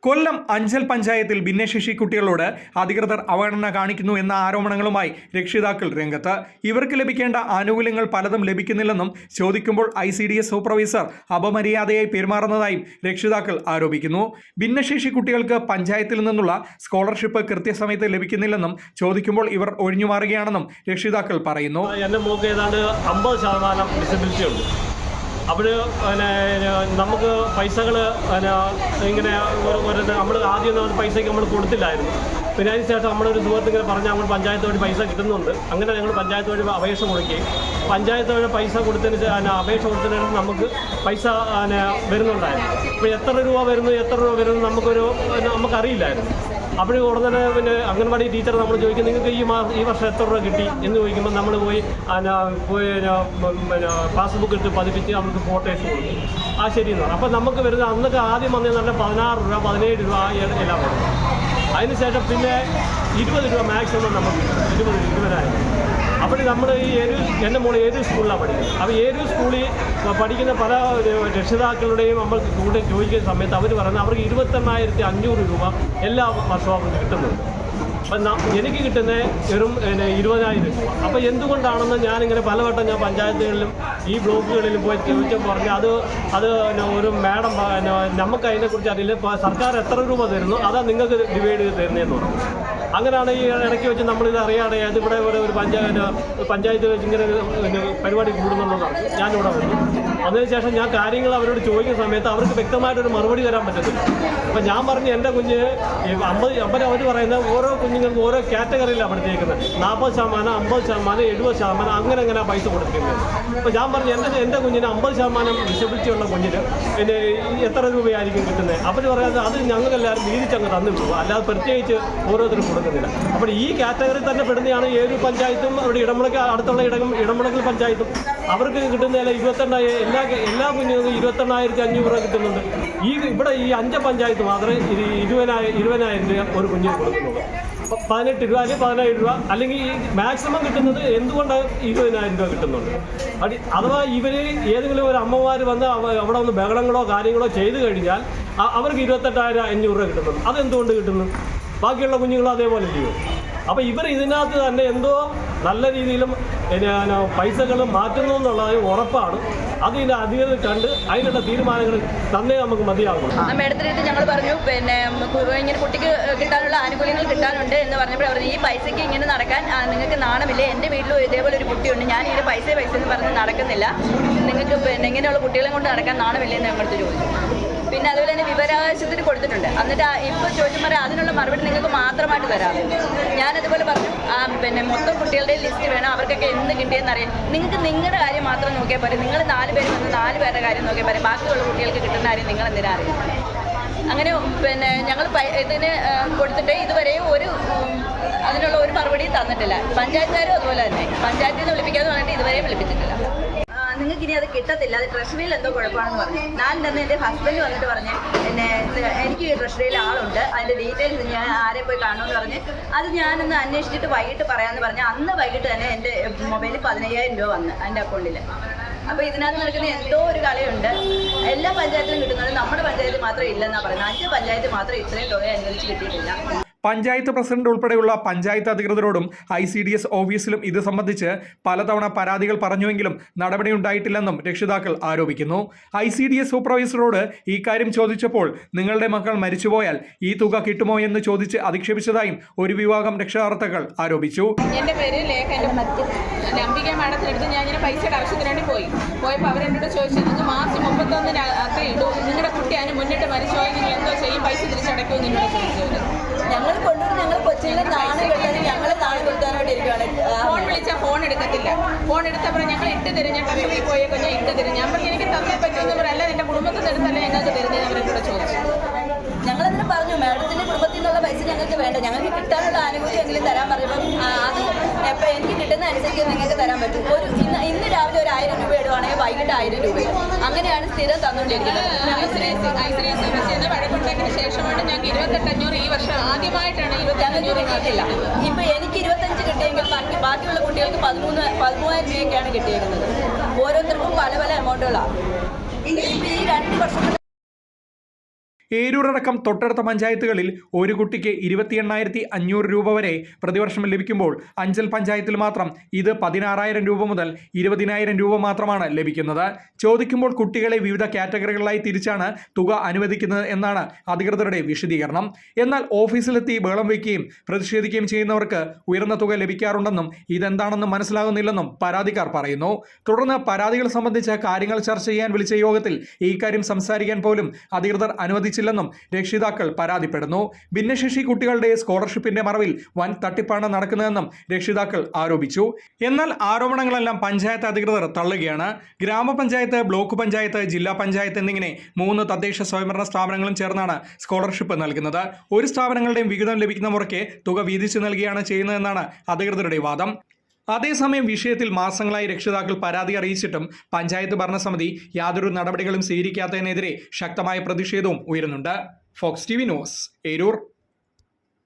കൊല്ലം അഞ്ചൽ പഞ്ചായത്തിൽ ഭിന്നശേഷി കുട്ടികളോട് അധികൃതർ അവഗണന കാണിക്കുന്നു എന്ന ആരോപണങ്ങളുമായി രക്ഷിതാക്കൾ രംഗത്ത്. ഇവർക്ക് ലഭിക്കേണ്ട ആനുകൂല്യങ്ങൾ പലതും ലഭിക്കുന്നില്ലെന്നും ചോദിക്കുമ്പോൾ ICDS സൂപ്പർവൈസർ അപമര്യാദയായി പെരുമാറുന്നതായും രക്ഷിതാക്കൾ ആരോപിക്കുന്നു. ഭിന്നശേഷി കുട്ടികൾക്ക് പഞ്ചായത്തിൽ നിന്നുള്ള സ്കോളർഷിപ്പ് കൃത്യസമയത്ത് ലഭിക്കുന്നില്ലെന്നും ചോദിക്കുമ്പോൾ ഇവർ ഒഴിഞ്ഞുമാറുകയാണെന്നും രക്ഷിതാക്കൾ പറയുന്നു. എൻ്റെ മോക്ക് ഏതാണ്ട് 50% ഡിസബിലിറ്റി ഉണ്ട്. അപ്പോൾ നമുക്ക് പൈസകൾ ഇങ്ങനെ നമ്മൾ ആദ്യം പൈസയ്ക്ക് നമ്മൾ കൊടുത്തില്ലായിരുന്നു. പിന്നെ അതിന് ശേഷം നമ്മളൊരു സുഹൃത്ത് ഇങ്ങനെ പറഞ്ഞാൽ നമ്മൾ പഞ്ചായത്ത് വഴി പൈസ കിട്ടുന്നുണ്ട്. അങ്ങനെ ഞങ്ങൾ പഞ്ചായത്ത് വഴി അപേക്ഷ കൊടുക്കുകയും പഞ്ചായത്ത് വഴി പൈസ കൊടുത്തതിന് അപേക്ഷ കൊടുത്തതിന് നമുക്ക് പൈസ വരുന്നുണ്ടായിരുന്നു. ഇപ്പോൾ എത്ര രൂപ വരുന്നു നമുക്കറിയില്ലായിരുന്നു. അപ്പോൾ ഉടനെ പിന്നെ അംഗൻവാടി ടീച്ചർ നമ്മൾ ചോദിക്കും, നിങ്ങൾക്ക് ഈ വർഷം എത്ര രൂപ കിട്ടി എന്ന് ചോദിക്കുമ്പോൾ നമ്മൾ പോയി പാസ്ബുക്ക് ഇട്ട് പതിപ്പിച്ച് അവർക്ക് ഫോട്ടോസ് കൊടുക്കും. ശരിയെന്ന് പറഞ്ഞു. അപ്പോൾ നമുക്ക് വരുന്നത് അന്നൊക്കെ ആദ്യം വന്നത് നല്ല 16 രൂപ 17 രൂപ എല്ലാം വരും. അതിനുശേഷം പിന്നെ 20 രൂപ മാക്സിമം നമുക്ക് 20,000. അപ്പോൾ നമ്മൾ എൻ്റെ മോൾ ഏരു സ്കൂളിലാണ് പഠിക്കുന്നത്. അപ്പോൾ ഏരു സ്കൂളിൽ പഠിക്കുന്ന പല രക്ഷിതാക്കളുടെയും നമ്മൾ കൂടെ ചോദിക്കുന്ന സമയത്ത് അവർ പറയുന്നത് അവർക്ക് 28,500 രൂപ എല്ലാ വർഷവും അവർക്ക് കിട്ടുന്നുണ്ട്. അപ്പം എനിക്ക് കിട്ടുന്നത് വെറും 20,000 രൂപ. അപ്പോൾ എന്തുകൊണ്ടാണെന്ന് ഞാനിങ്ങനെ പലവട്ടം ഞാൻ പഞ്ചായത്തുകളിലും ഈ ബ്ലോക്കുകളിലും പോയി ചോദിച്ചപ്പോൾ പറഞ്ഞു അത് ഒരു മാഡം നമുക്ക് അതിനെക്കുറിച്ച് അറിയില്ല, സർക്കാർ എത്ര രൂപ തരുന്നു അതാ നിങ്ങൾക്ക് ഡിവൈഡ് ചെയ്ത് തരുന്നതെന്ന് പറഞ്ഞു. അങ്ങനെയാണ് ഈ ഇടയ്ക്ക് വെച്ച് നമ്മളിത് അറിയാതെ ഇവിടെ ഒരു പഞ്ചായത്ത് വെച്ച് ഇങ്ങനെ പരിപാടി കൂടുന്നുണ്ടെന്ന് പറഞ്ഞു. ഞാനിവിടെ വന്നു. അതിനുശേഷം ഞാൻ കാര്യങ്ങൾ അവരോട് ചോദിക്കുന്ന സമയത്ത് അവർക്ക് വ്യക്തമായിട്ടൊരു മറുപടി തരാൻ പറ്റത്തില്ല. അപ്പം ഞാൻ പറഞ്ഞു എൻ്റെ കുഞ്ഞ് 50 അവർ പറയുന്നത് ഓരോ കുഞ്ഞുങ്ങൾക്ക് ഓരോ കാറ്റഗറിയിലാണ് പഠിച്ചേക്കുന്നത്. 40%, 50%, 70% അങ്ങനെ പൈസ കൊടുക്കുന്നത്. അപ്പോൾ ഞാൻ പറഞ്ഞു എൻ്റെ കുഞ്ഞിന് 50% ഡിസബിലിറ്റി ഉള്ള കുഞ്ഞിന് പിന്നെ എത്ര രൂപയായിരിക്കും കിട്ടുന്നത്? അവർ പറയാതെ അത് ഞങ്ങളെല്ലാവരും വീതിച്ചങ്ങ് തന്നു വിടുക, അല്ലാതെ പ്രത്യേകിച്ച് ഓരോരുത്തരും കൊടുക്കുന്നില്ല. അപ്പോൾ ഈ കാറ്റഗറി തന്നെ പെടുന്നതാണ് ഏരു പഞ്ചായത്തും അവിടെ അടുത്തുള്ള ഇടമുളക്കൽ പഞ്ചായത്തും. അവർക്ക് കിട്ടുന്നതിൽ 28,000 എല്ലാ കുഞ്ഞുങ്ങൾക്കും 28,500 രൂപ കിട്ടുന്നുണ്ട്. ഇവിടെ ഈ 5 പഞ്ചായത്ത് മാത്രമേ 20,000 രൂപ ഒരു കുഞ്ഞിന് കൊടുക്കുന്നുള്ളൂ. 18 രൂപ അല്ലെങ്കിൽ 17 രൂപ അല്ലെങ്കിൽ മാക്സിമം കിട്ടുന്നത് എന്തുകൊണ്ടാണ് 20,000 രൂപ കിട്ടുന്നുണ്ട്. അഥവാ ഇവർ ഏതെങ്കിലും ഒരു അമ്മമാർ വന്ന് അവിടെ ഒന്ന് ബഹളങ്ങളോ കാര്യങ്ങളോ ചെയ്തു കഴിഞ്ഞാൽ അവർക്ക് 28,500 രൂപ കിട്ടുന്നുണ്ട്. അതെന്തുകൊണ്ട് കിട്ടുന്നു? ബാക്കിയുള്ള കുഞ്ഞുങ്ങളും അതേപോലെ ചെയ്യും. അപ്പോൾ ഇവർ ഇതിനകത്ത് തന്നെ എന്തോ നല്ല രീതിയിലും പൈസകൾ മാറ്റുന്നു എന്നുള്ളത് ഉറപ്പാണ്. അതിൻ്റെ അധികൃതർ കണ്ട് അതിനുള്ള തീരുമാനങ്ങൾ തന്നെ നമുക്ക് മതിയാകും. മേഡത്തിനായിട്ട് ഞങ്ങൾ പറഞ്ഞു പിന്നെ ഇങ്ങനെ കുട്ടിക്ക് കിട്ടാനുള്ള ആനുകൂല്യങ്ങൾ കിട്ടാനുണ്ട് എന്ന് പറഞ്ഞപ്പോൾ അവർ ഈ പൈസയ്ക്ക് ഇങ്ങനെ നടക്കാൻ നിങ്ങൾക്ക് നാണമില്ലേ? എൻ്റെ വീട്ടിലും ഇതേപോലെ ഒരു കുട്ടിയുണ്ട്, ഞാൻ ഇതിന് പൈസ എന്ന് പറഞ്ഞ് നടക്കുന്നില്ല, നിങ്ങൾക്ക് പിന്നെ ഇങ്ങനെയുള്ള കുട്ടികളെ കൊണ്ട് നടക്കാൻ നാണമില്ലേ എന്ന് ഞങ്ങളടുത്ത് ചോദിച്ചു. പിന്നെ അതുപോലെ തന്നെ വിവരാവകാശത്തിന് കൊടുത്തിട്ടുണ്ട്. എന്നിട്ട് ഇപ്പോൾ ചോദിക്കുമ്പോൾ അതിനുള്ള മറുപടി നിങ്ങൾക്ക് മാത്രമായിട്ട് തരാം. ഞാനതുപോലെ പറഞ്ഞു പിന്നെ മൊത്തം കുട്ടികളുടെ ലിസ്റ്റ് വേണം, അവർക്കൊക്കെ എന്ത് കിട്ടിയെന്ന് അറിയാം. നിങ്ങൾക്ക് നിങ്ങളുടെ കാര്യം മാത്രം നോക്കിയാൽ പോരെ. നിങ്ങൾ 4 പേര് വന്ന് 4 പേരുടെ കാര്യം നോക്കിയാൽ പോരെ, ബാക്കിയുള്ള കുട്ടികൾക്ക് കിട്ടുന്ന കാര്യം നിങ്ങൾ എന്തിനാ അറിയാം? അങ്ങനെ പിന്നെ ഞങ്ങൾ ഇതിന് കൊടുത്തിട്ട് ഇതുവരെയും അതിനുള്ള ഒരു മറുപടിയും തന്നിട്ടില്ല. പഞ്ചായത്തുകാരും അതുപോലെ തന്നെ പഞ്ചായത്തിൽ നിന്ന് വിളിപ്പിക്കാന്ന് പറഞ്ഞിട്ട് ഇതുവരെയും വിളിപ്പിച്ചിട്ടില്ല. നിങ്ങൾക്ക് ഇനി അത് കിട്ടത്തില്ല, അത് ട്രഷറിയിൽ എന്തോ കുഴപ്പമാണെന്ന് പറഞ്ഞു. ഞാൻ തന്നെ എൻ്റെ ഹസ്ബൻഡ് വന്നിട്ട് പറഞ്ഞ് എനിക്ക് ട്രഷറിയിൽ ആളുണ്ട്, അതിൻ്റെ ഡീറ്റെയിൽസ് ഞാൻ ആരെ പോയി കാണുമെന്ന് പറഞ്ഞ് അത് ഞാനൊന്ന് അന്വേഷിച്ചിട്ട് വൈകിട്ട് പറയാമെന്ന് പറഞ്ഞ് അന്ന് വൈകിട്ട് തന്നെ എൻ്റെ മൊബൈലിൽ 15,000 രൂപ വന്ന് എൻ്റെ അക്കൗണ്ടിൽ. അപ്പോൾ ഇതിനകത്ത് നടക്കുന്ന എന്തോ ഒരു കളിയുണ്ട്. എല്ലാ പഞ്ചായത്തിലും കിട്ടുന്നത് നമ്മുടെ പഞ്ചായത്തിൽ മാത്രം ഇല്ലെന്നാണ് പറയുന്നത്. 5 പഞ്ചായത്ത് മാത്രം ഇത്രയും തുക അനുവദിച്ച് കിട്ടിയിട്ടില്ല. പഞ്ചായത്ത് പ്രസിഡന്റ് ഉൾപ്പെടെയുള്ള പഞ്ചായത്ത് അധികൃതരോടും ICDS ഓഫീസിലും ഇത് സംബന്ധിച്ച് പലതവണ പരാതികൾ പറഞ്ഞുവെങ്കിലും നടപടിയുണ്ടായിട്ടില്ലെന്നും രക്ഷിതാക്കൾ ആരോപിക്കുന്നു. ICDS സൂപ്പർവൈസറോട് ഈ കാര്യം ചോദിച്ചപ്പോൾ നിങ്ങളുടെ മക്കൾ മരിച്ചുപോയാൽ ഈ തുക കിട്ടുമോ എന്ന് ചോദിച്ച് അധിക്ഷേപിച്ചതായും ഒരു വിഭാഗം രക്ഷാകർത്താക്കൾ ആരോപിച്ചു. എൻ്റെ പേര് ലേഖ. അംബിക മാഡത്തിനടുത്ത് ഞാൻ ഇങ്ങനെ പൈസയുടെ ആവശ്യത്തിന് വേണ്ടി പോയപ്പോൾ അവരെന്നോട് ചോദിച്ചത് നിങ്ങൾക്ക് മാർച്ച് 31 ഇടൂ, നിങ്ങളുടെ കുട്ടി അതിന് മുന്നിട്ട് മരിച്ചുപോയി നിങ്ങൾ എന്തോ ചെയ്യും, പൈസ തിരിച്ചടക്കുമെന്ന് എന്നോട് ചോദിച്ചത്. ഞങ്ങൾ കൊച്ചിയിലെ നാളെ കിട്ടാനും ഞങ്ങൾ നാളെ കൊടുക്കാനായിട്ട് ഇരിക്കുകയാണ്. ഫോൺ വിളിച്ചാൽ ഫോൺ എടുക്കത്തില്ല. ഫോൺ എടുത്തപ്പോൾ ഞങ്ങൾ ഇട്ട് തരും, ഞാൻ ട്രഷറിയിൽ പോയേക്കോ ഞാൻ ഇട്ട് തരും. ഞാൻ പറഞ്ഞു എനിക്ക് തന്നേ പറ്റുമെന്ന് പറയും, അല്ല എൻ്റെ കുടുംബത്തിൽ നിന്ന് എടുത്തല്ലേ ഞങ്ങൾക്ക് തരുന്നതെന്ന് അവരെന്നോട് ചോദിച്ചു. ഞങ്ങളതിന് പറഞ്ഞു മാഡത്തിൻ്റെ കുടുംബത്തിൽ നിന്നുള്ള പൈസ ഞങ്ങൾക്ക് വേണ്ട, ഞങ്ങൾക്ക് കിട്ടാനുള്ള ആനുകൂല്യം എങ്കിലും തരാൻ പറയുമ്പോൾ അത് എപ്പോൾ എനിക്ക് കിട്ടുന്ന അനുസരിച്ച് നിങ്ങൾക്ക് തരാൻ പറ്റും. ഇന്ന് രാവിലെ ഒരു 1000 രൂപ ഇടുവാണെങ്കിൽ വൈകിട്ട് 1000 രൂപ. അങ്ങനെയാണ് സ്ഥിരം തന്നുകൊണ്ടിരിക്കുന്നത്. വഴക്കുണ്ടാക്കിയ ശേഷമാണ് ഞങ്ങൾക്ക് 28,500 ഈ വർഷം ആദ്യമായിട്ടാണ്. ഞങ്ങൾക്ക് കിട്ടിയിട്ടില്ല. ഇപ്പം എനിക്ക് 25 കിട്ടിയെങ്കിൽ ബാക്കിയുള്ള കുട്ടികൾക്ക് 13,000 രൂപയൊക്കെയാണ് കിട്ടിയിരിക്കുന്നത്. ഓരോരുത്തർക്കും പല എമൗണ്ടുകളാണ്. ഇപ്പം ഈ 2 വർഷം ഏരൂരടക്കം തൊട്ടടുത്ത പഞ്ചായത്തുകളിൽ ഒരു കുട്ടിക്ക് 28,500 രൂപ വരെ പ്രതിവർഷം ലഭിക്കുമ്പോൾ അഞ്ചൽ പഞ്ചായത്തിൽ മാത്രം ഇത് 16,000 രൂപ മുതൽ 20,000 രൂപ മാത്രമാണ് ലഭിക്കുന്നത്. ചോദിക്കുമ്പോൾ കുട്ടികളെ വിവിധ കാറ്റഗറികളായി തിരിച്ചാണ് തുക അനുവദിക്കുന്നത് എന്നാണ് അധികൃതരുടെ വിശദീകരണം. എന്നാൽ ഓഫീസിലെത്തി ബഹളം വയ്ക്കുകയും പ്രതിഷേധിക്കുകയും ചെയ്യുന്നവർക്ക് ഉയർന്ന തുക ലഭിക്കാറുണ്ടെന്നും ഇതെന്താണെന്നും മനസ്സിലാകുന്നില്ലെന്നും പരാതിക്കാർ പറയുന്നു. തുടർന്ന് പരാതികൾ സംബന്ധിച്ച കാര്യങ്ങൾ ചർച്ച ചെയ്യാൻ വിളിച്ച യോഗത്തിൽ ഇക്കാര്യം സംസാരിക്കാൻ പോലും അധികൃതർ അനുവദിച്ചില്ലെന്നും രക്ഷിതാക്കൾ പരാതിപ്പെടുന്നു. ഭിന്നശേഷി കുട്ടികളുടെ സ്കോളർഷിപ്പിന്റെ മറവിൽ വൻ തട്ടിപ്പാണ് നടക്കുന്നതെന്നും രക്ഷിതാക്കൾ ആരോപിച്ചു. എന്നാൽ ആരോപണങ്ങളെല്ലാം പഞ്ചായത്ത് അധികൃതർ തള്ളുകയാണ്. ഗ്രാമപഞ്ചായത്ത്, ബ്ലോക്ക് പഞ്ചായത്ത്, ജില്ലാ പഞ്ചായത്ത് എന്നിങ്ങനെ 3 തദ്ദേശ സ്വയംഭരണ സ്ഥാപനങ്ങളും ചേർന്നാണ് സ്കോളർഷിപ്പ് നൽകുന്നത്. ഒരു സ്ഥാപനങ്ങളുടെയും വിഹിതം ലഭിക്കുന്ന മുറയ്ക്ക് തുക വീതിച്ചു നൽകുകയാണ് ചെയ്യുന്നതെന്നാണ് അധികൃതരുടെ വാദം. അതേസമയം വിഷയത്തിൽ മാസങ്ങളായി രക്ഷിതാക്കൾ പരാതി അറിയിച്ചിട്ടും പഞ്ചായത്ത് ഭരണസമിതി യാതൊരു നടപടികളും സ്വീകരിക്കാത്തതിനെതിരെ ശക്തമായ പ്രതിഷേധവും ഉയരുന്നുണ്ട്. Fox TV news, Eroor.